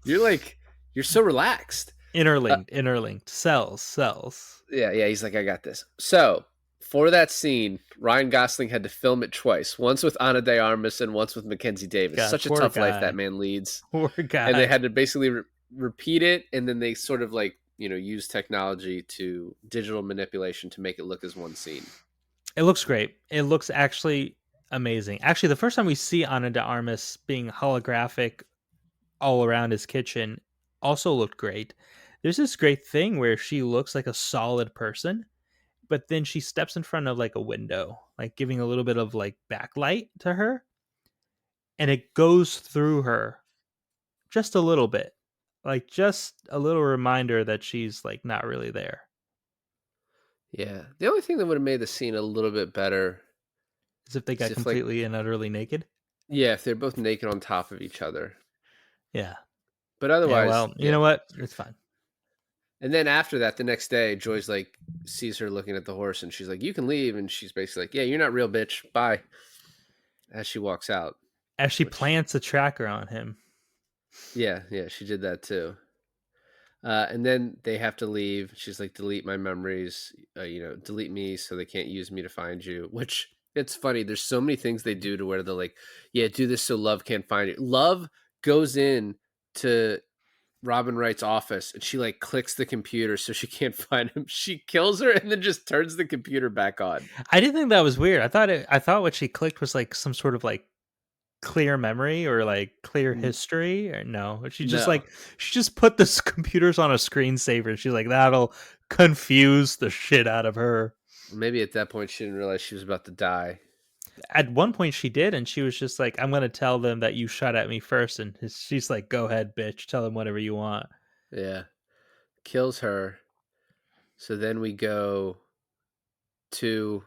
You're so relaxed." Interlinked cells. Yeah. He's like, "I got this." So for that scene, Ryan Gosling had to film it twice. Once with Ana de Armas and once with Mackenzie Davis. God, Such a poor tough life that guy. man leads. Poor And they guy. had to basically repeat it, and then they sort of like use technology to digital manipulation to make it look as one scene. It looks great. It looks actually amazing. Actually, the first time we see Ana de Armas being holographic all around his kitchen also looked great. There's this great thing where she looks like a solid person, but then she steps in front of like a window, like giving a little bit of like backlight to her, and it goes through her just a little bit. Like just a little reminder that she's like not really there. Yeah. The only thing that would have made the scene a little bit better As if they is got if like, completely and utterly naked. yeah, if they're both naked on top of each other. Yeah. But Yeah, otherwise, well, you yeah. know what? It's fine. And then after that, the next day, Joy's like sees her looking at the horse, and she's like, "You can leave." And she's basically like, "Yeah, you're not real, bitch. Bye." As she walks out, As she which plants a tracker on him. yeah, she did that too. And then they have to leave. She's like, "Delete my memories. Delete me so they can't use me to find you." Which it's funny. There's so many things they do to where they're like, "Yeah, do this so Love can't find you." Love goes in to Robin Wright's office and she like clicks the computer so she can't find him. She kills her and then just turns the computer back on. I didn't think that was weird. I thought what she clicked was like some sort of like clear memory or like clear history, or no, No, she just put this computers on a screensaver. She's like, that'll confuse the shit out of her. maybe at that point she didn't realize she was about to die. At one point she did, and she was just like, I'm gonna tell them that you shot at me first, and she's like, go ahead, bitch, tell them whatever you want. Yeah, kills her. So then we go to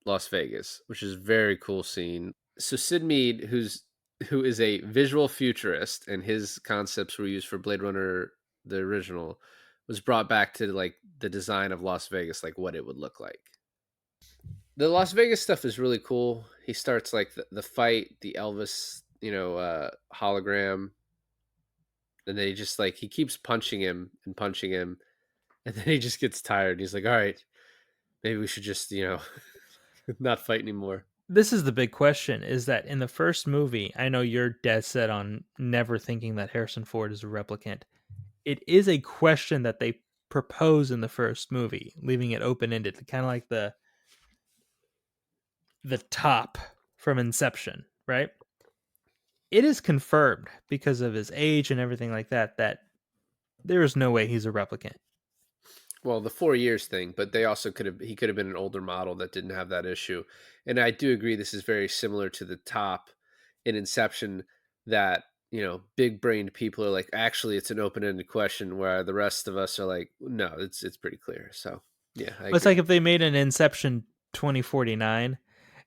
Las Vegas, which is a very cool scene. So Sid Mead, who is a visual futurist, and his concepts were used for Blade Runner, the original, was brought back to like the design of Las Vegas, like what it would look like. The Las Vegas stuff is really cool. He starts like the fight, the Elvis, hologram. and then he just like he keeps punching him and punching him, and then he just gets tired. He's like, all right, maybe we should just not fight anymore. This is the big question, is that in the first movie, I know you're dead set on never thinking that Harrison Ford is a replicant. It is a question that they propose in the first movie, leaving it open-ended, kind of like the top from Inception, right? It is confirmed because of his age and everything like that there is no way he's a replicant. Well, the 4 years thing, but they also he could have been an older model that didn't have that issue. And I do agree this is very similar to the top in Inception, that, big brained people are like, actually it's an open ended question, where the rest of us are like, no, it's pretty clear. So yeah, I It's agree. like if they made an Inception 2049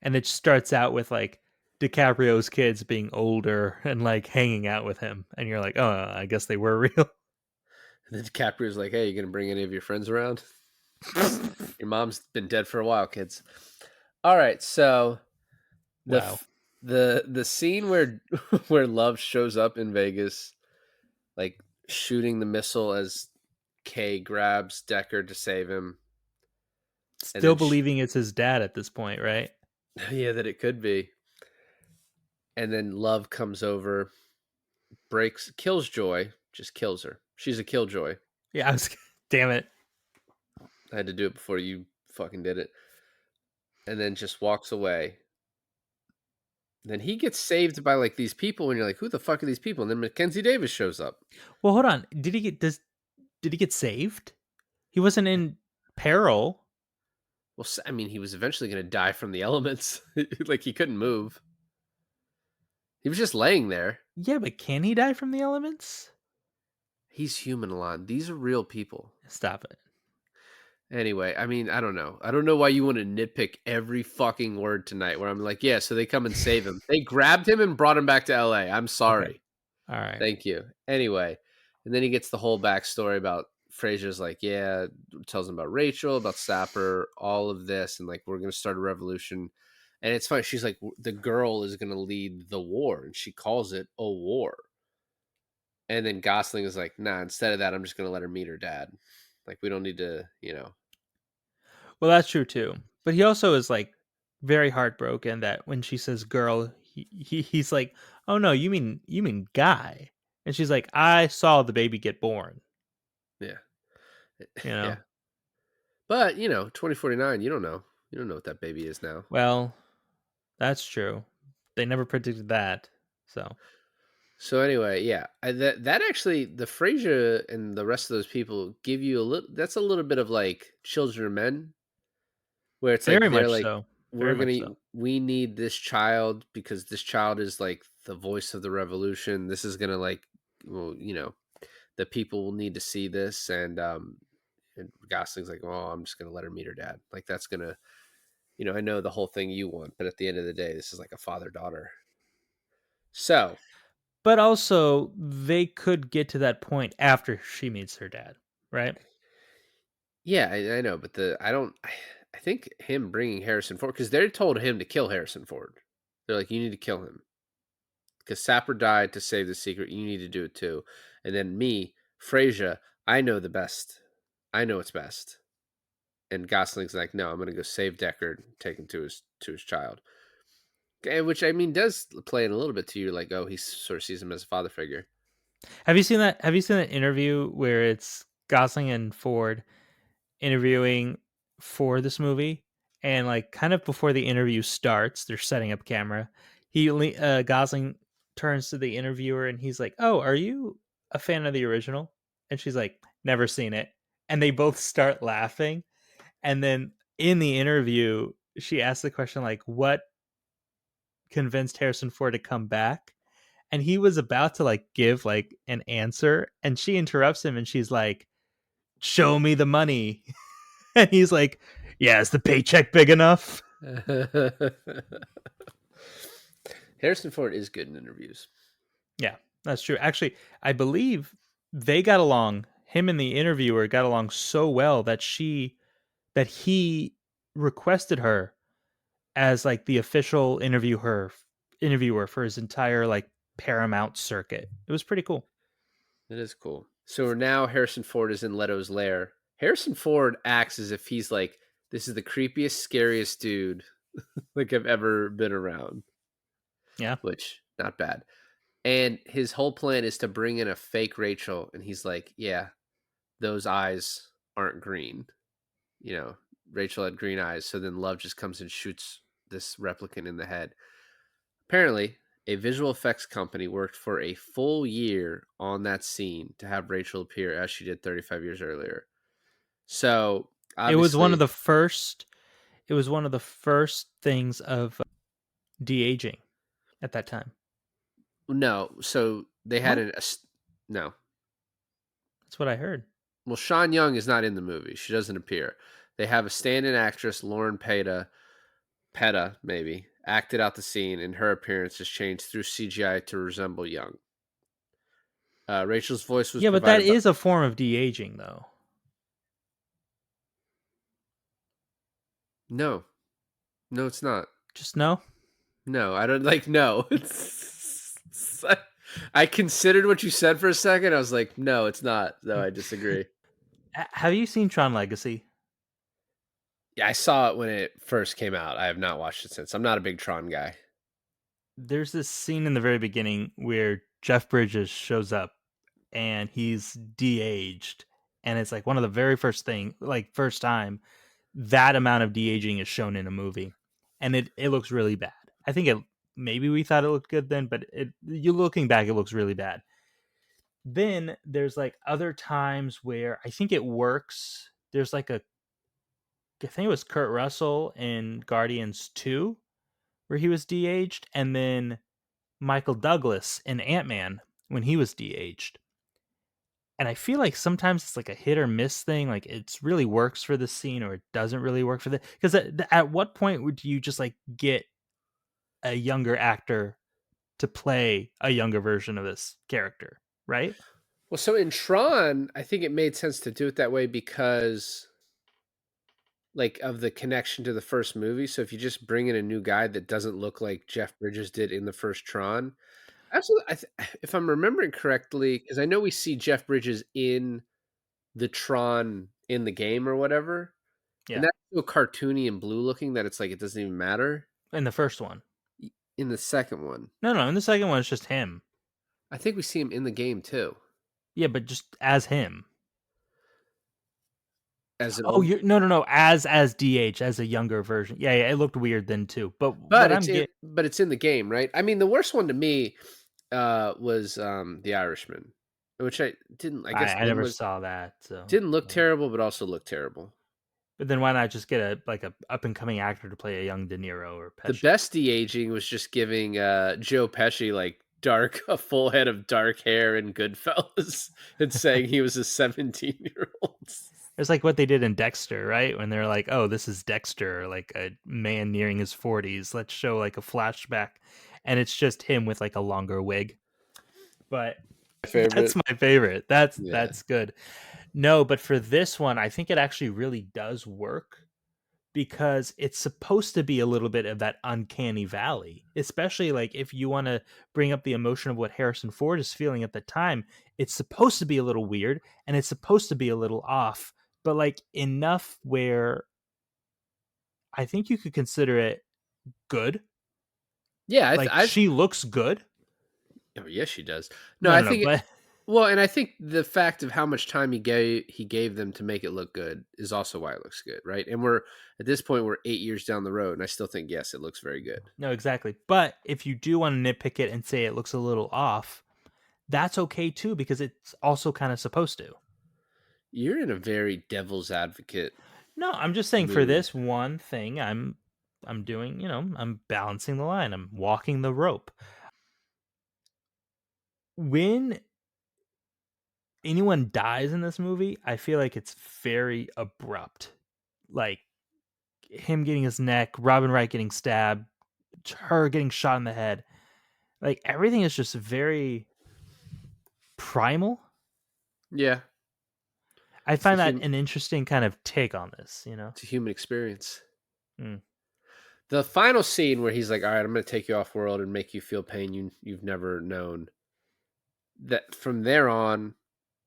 and it starts out with like DiCaprio's kids being older and like hanging out with him, and you're like, oh, I guess they were real. And then DiCaprio's like, hey, you gonna bring any of your friends around? Your mom's been dead for a while, kids. All right, so Wow. the scene where where Love shows up in Vegas, like shooting the missile as Kay grabs Deckard to save him. And Still then believing it's his dad at this point, right? yeah, that it could be. And then Love comes over, kills Joy, just kills her. She's a killjoy. Yeah, damn it. I had to do it before you fucking did it. And then just walks away. Then he gets saved by like these people, and you're like, who the fuck are these people? And then Mackenzie Davis shows up. Well, hold on. Did he get saved? He wasn't in peril. Well, I mean, he was eventually going to die from the elements. Like, he couldn't move. He was just laying there. Yeah, but can he die from the elements? He's human, Alain. These are real people. Stop it. Anyway, I mean, I don't know. I don't know why you want to nitpick every fucking word tonight, where I'm like, yeah, so they come and save him. They grabbed him and brought him back to LA. I'm sorry. Okay. All right. Thank you. Anyway, and then he gets the whole backstory about Frasier's like, yeah, tells him about Rachel, about Sapper, all of this, and like, we're going to start a revolution. And it's funny. She's like, the girl is going to lead the war, and she calls it a war. And then Gosling is like, nah, instead of that, I'm just going to let her meet her dad. Like, we don't need to, Well, that's true too. But he also is like very heartbroken that when she says girl, he's like, oh no, you mean guy. And she's like, I saw the baby get born. Yeah. Yeah. But, 2049, you don't know. You don't know what that baby is now. Well, that's true. They never predicted that. So anyway, yeah, that actually, the Frasier and the rest of those people give you that's a little bit of like Children of Men, where it's Very like, they're much like, so. Very much so. we need this child because this child is like the voice of the revolution. This is going to like, well, the people will need to see this. And Gosling's like, oh, I'm just going to let her meet her dad. Like, that's going to, I know the whole thing you want, but at the end of the day, this is like a father-daughter. So, but also they could get to that point after she meets her dad, right? yeah, I know, but I think him bringing Harrison Ford, because they told him to kill Harrison Ford. They're like, you need to kill him because Sapper died to save the secret. You need to do it too. And then me, Frasier, I know the best. I know what's best. And Gosling's like, no, I'm going to go save Deckard, take him to his child. Okay, which, I mean, does play in a little bit to you, like, oh, he sort of sees him as a father figure. Have you seen that? Have you seen that interview where it's Gosling and Ford interviewing for this movie, and like kind of before the interview starts, they're setting up camera. Gosling turns to the interviewer and he's like, "Oh, are you a fan of the original?" And she's like, "Never seen it." And they both start laughing. And then in the interview, she asks the question like, "What convinced Harrison Ford to come back?" And he was about to like give like an answer, and she interrupts him and she's like, "Show me the money." And he's like, yeah, is the paycheck big enough? Harrison Ford is good in interviews. Yeah, that's true. Actually, I believe they got along. Him and the interviewer got along so well that he requested her as like the official interviewer for his entire like Paramount circuit. It was pretty cool. It is cool. So now Harrison Ford is in Leto's lair. Harrison Ford acts as if he's like, this is the creepiest, scariest dude like I've ever been around. Yeah. Which, not bad. And his whole plan is to bring in a fake Rachel, and he's like, yeah, those eyes aren't green. You know, Rachel had green eyes, so then Love just comes and shoots this replicant in the head. Apparently, a visual effects company worked for a full year on that scene to have Rachel appear as she did 35 years earlier. So, It was one of obviously, the first. It was one of the first things of de-aging at that time. no. So they had What? no. That's what I heard. Well, Sean Young is not in the movie. She doesn't appear. They have a stand-in actress, Lauren Peta, maybe, acted out the scene, and her appearance is changed through CGI to resemble Young. Rachel's voice was Yeah, but that provided by. is a form of de-aging, though. No, no, it's not. Just no. No, I don't like. No, I considered what you said for a second. I was like, no, it's not. No, I disagree. Have you seen Tron Legacy? Yeah, I saw it when it first came out. I have not watched it since. I'm not a big Tron guy. There's this scene in the very beginning where Jeff Bridges shows up and he's de-aged, and it's like one of the very first time that amount of de-aging is shown in a movie, and it looks really bad. I think maybe we thought it looked good then, but you looking back, it looks really bad. Then there's like other times where I think it works. There's like I think it was Kurt Russell in Guardians 2 where he was de-aged, and then Michael Douglas in Ant-Man when he was de-aged. And I feel like sometimes it's like a hit or miss thing. Like it's really works for the scene or it doesn't really work for the. Because at what point would you just like get a younger actor to play a younger version of this character, right? Well, so in Tron, I think it made sense to do it that way because, like, of the connection to the first movie. So if you just bring in a new guy that doesn't look like Jeff Bridges did in the first Tron, absolutely. If I'm remembering correctly, because I know we see Jeff Bridges in the Tron in the game or whatever, and Yeah. that's so cartoony and blue looking that it's like it doesn't even matter. In the first one. In the second one, No. In the second one, it's just him. I think we see him in the game too, Yeah, but just as him. as an Oh, old. you're no. As DH, as a younger version. Yeah. It looked weird then too. But But what I'm getting. but it's in the game, right? I mean, the worst one to me was The Irishman, which I didn't. I guess I never saw that. So didn't look terrible, but also looked terrible. But then why not just get a up and coming actor to play a young De Niro or Pesci? The best de-aging was just giving Joe Pesci like a full head of dark hair in Goodfellas and saying he was a 17-year-old. It's like what they did in Dexter, right? When they're like, "Oh, this is Dexter, like a man nearing his 40s. Let's show like a flashback," and it's just him with like a longer wig. But that's my favorite. That's good. No, but for this one, I think it actually really does work because it's supposed to be a little bit of that uncanny valley, especially like if you want to bring up the emotion of what Harrison Ford is feeling at the time. It's supposed to be a little weird and it's supposed to be a little off, but like enough where I think you could consider it good. Yeah, She looks good. Oh, yes, she does. No, I think. But Well, and I think the fact of how much time he gave them to make it look good is also why it looks good, right? And we're at this point we're 8 years down the road, and I still think yes, it looks very good. no, exactly. But if you do want to nitpick it and say it looks a little off, that's okay too because it's also kind of supposed to. You're in a very devil's advocate. No, I'm just saying for mood. this one thing, I'm doing, I'm balancing the line. I'm walking the rope. When anyone dies in this movie, I feel like it's very abrupt. Like him getting his neck, Robin Wright getting stabbed, her getting shot in the head. Like everything is just very primal. Yeah, I find that an interesting kind of take on this, It's a human experience. Mm. The final scene where he's like, all right, I'm going to take you off world and make you feel pain you've never known. That from there on,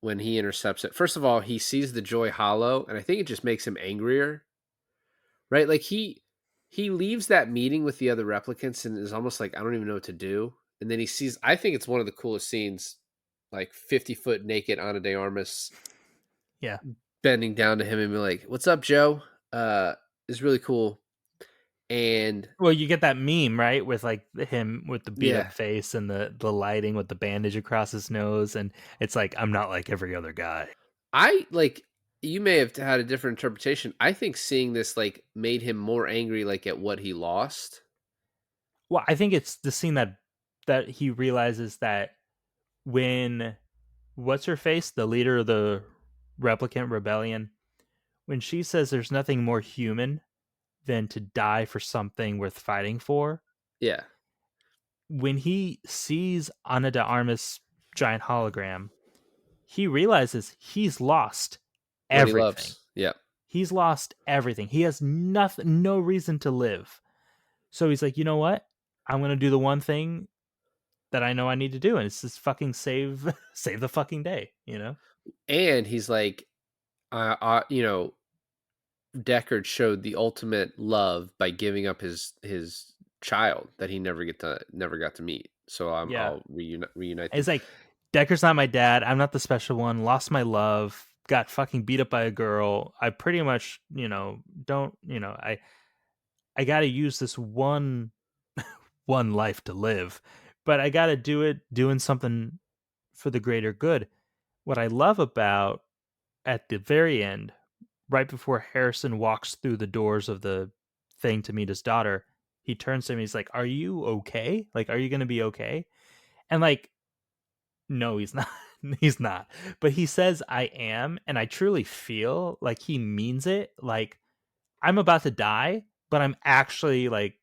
when he intercepts it. First of all, he sees the Joy Hollow, and I think it just makes him angrier, right? Like he leaves that meeting with the other replicants and is almost like, I don't even know what to do. And then he sees, I think it's one of the coolest scenes, like 50-foot naked Ana de Armas Yeah. bending down to him and be like, "What's up, Joe?" Is really cool. And Well, you get that meme, right, with like him with the beat yeah, up face and the lighting with the bandage across his nose, and it's like, I'm not like every other guy. I like, you may have had a different interpretation. I think seeing this like made him more angry, like at what he lost. Well, I think it's the scene that he realizes that when what's her face, the leader of the replicant rebellion, when she says there's nothing more human than to die for something worth fighting for, Yeah, when he sees Ana de Armas' giant hologram, he realizes he's lost what he everything. loves. Yeah, He's lost everything. He has nothing, no reason to live. So he's like, you know what? I'm gonna do the one thing that I know I need to do, and it's just fucking save the fucking day. You know? and he's like, you know, Deckard showed the ultimate love by giving up his child that he never got to meet. So Yeah. I'll reunite them. It's like Decker's not my dad. I'm not the special one. Lost my love. Got fucking beat up by a girl. I pretty much, don't, I got to use this one life to live, but I got to do it doing something for the greater good. What I love about at the very end, right before Harrison walks through the doors of the thing to meet his daughter, he turns to him. He's like, "Are you okay? Like, are you going to be okay?" And like, no, he's not. He's not. But he says, "I am," and I truly feel like he means it. Like, I'm about to die, but I'm actually like,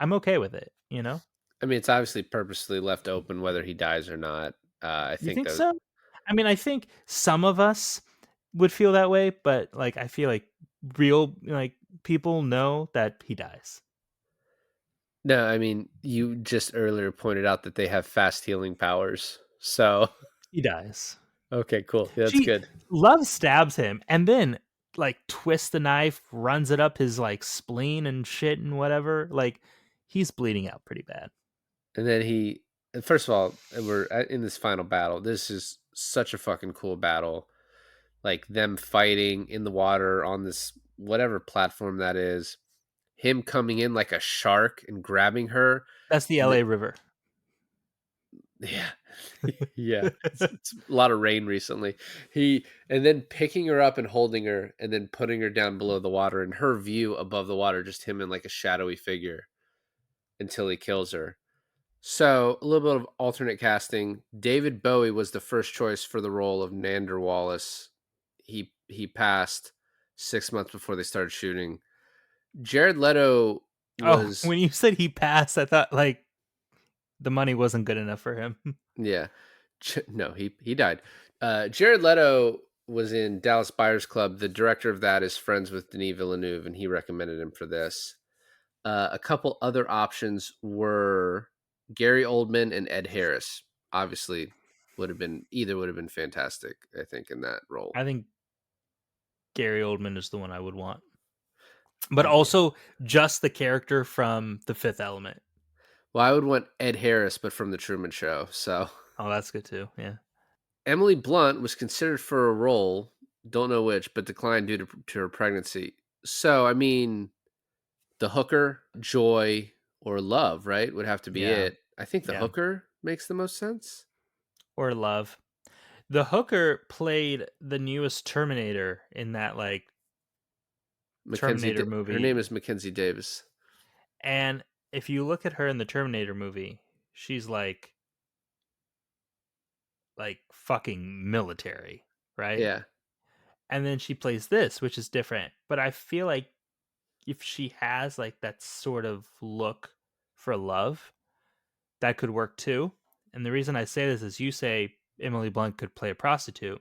I'm okay with it. You know? I mean, it's obviously purposely left open whether he dies or not. I You think think that so? I mean, I think some of us would feel that way, but like, I feel like real like people know that he dies. no, I mean, you just earlier pointed out that they have fast healing powers. So, He dies. okay, cool. Yeah, that's She good. Love stabs him and then like twists the knife, runs it up his like spleen and shit and whatever. Like he's bleeding out pretty bad. And then first of all, we're in this final battle. This is such a fucking cool battle. Like them fighting in the water on this whatever platform that is. Him coming in like a shark and grabbing her. That's the And LA River. yeah. Yeah. It's a lot of rain recently. And then picking her up and holding her and then putting her down below the water and her view above the water, just him in like a shadowy figure until he kills her. So, a little bit of alternate casting. David Bowie was the first choice for the role of Nander Wallace. He passed 6 months before they started shooting. Jared Leto Oh, was when you said he passed, I thought like the money wasn't good enough for him. yeah. No, he died. Jared Leto was in Dallas Buyers Club. The director of that is friends with Denis Villeneuve, and he recommended him for this. A couple other options were Gary Oldman and Ed Harris. Obviously, would have been fantastic. I think in that role. I think Gary Oldman is the one I would want. But Okay. also just the character from The Fifth Element. Well, I would want Ed Harris, but from the Truman Show. So Oh, that's good too. Yeah. Emily Blunt was considered for a role, don't know which, but declined due to her pregnancy. So I mean, the hooker, Joy, or Love, right? Would have to be Yeah. it. I think the Yeah. hooker makes the most sense. Or Love. The hooker played the newest Terminator in that like Terminator Her movie. name is Mackenzie Davis. And if you look at her in the Terminator movie, she's like fucking military, right? Yeah. And then she plays this, which is different. But I feel like if she has like that sort of look for Love, that could work too. And the reason I say this is you say Emily Blunt could play a prostitute.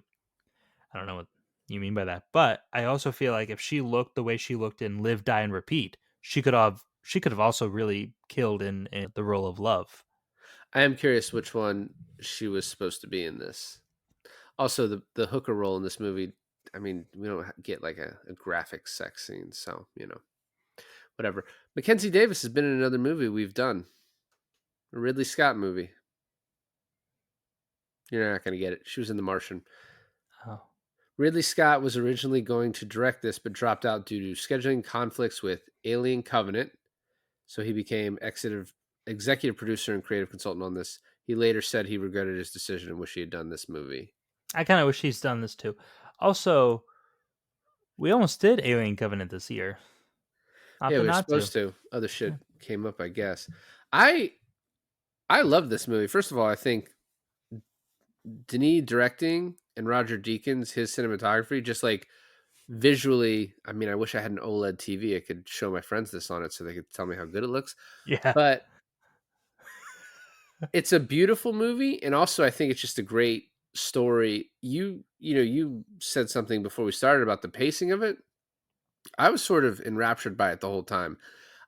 I don't know what you mean by that, but I also feel like if she looked the way she looked in Live, Die, and Repeat, she could have also really killed in the role of Love. I am curious which one she was supposed to be in this. Also, the hooker role in this movie, I mean, we don't get like a graphic sex scene, so whatever. Mackenzie Davis has been in another movie we've done, a Ridley Scott movie. You're not gonna get it. She was in The Martian. Oh. Ridley Scott was originally going to direct this, but dropped out due to scheduling conflicts with Alien Covenant. So he became executive producer and creative consultant on this. He later said he regretted his decision and wish he had done this movie. I kind of wish he's done this too. Also, we almost did Alien Covenant this year. Yeah, we were Not supposed to. Other shit came up, I guess. I love this movie. First of all, I think Denis directing and Roger Deakins, his cinematography, just like visually. I mean, I wish I had an OLED TV. I could show my friends this on it so they could tell me how good it looks. Yeah. But it's a beautiful movie, and also I think it's just a great story. You said something before we started about the pacing of it. I was sort of enraptured by it the whole time.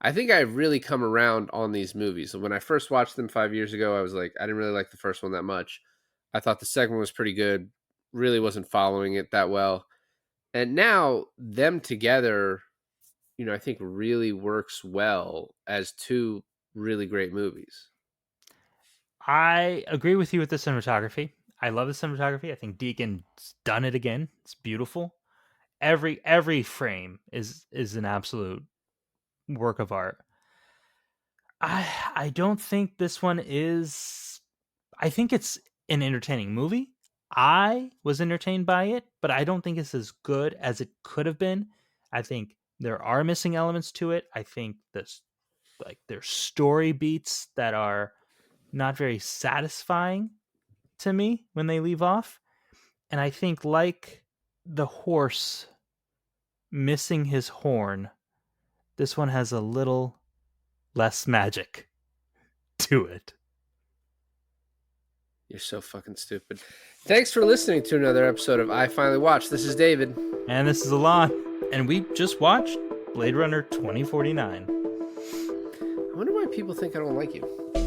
I think I've really come around on these movies. When I first watched them 5 years ago, I was like, I didn't really like the first one that much. I thought the second one was pretty good. Really wasn't following it that well. And now them together, I think really works well as two really great movies. I agree with you with the cinematography. I love the cinematography. I think Deacon's done it again. It's beautiful. Every frame is an absolute work of art. I don't think this one is. I think it's an entertaining movie. I was entertained by it, but I don't think it's as good as it could have been. I think there are missing elements to it. I think there's story beats that are not very satisfying to me when they leave off. And I think, like the horse missing his horn, this one has a little less magic to it. You're so fucking stupid. Thanks for listening to another episode of I Finally Watched. This is David. And this is Alain. And we just watched Blade Runner 2049. I wonder why people think I don't like you.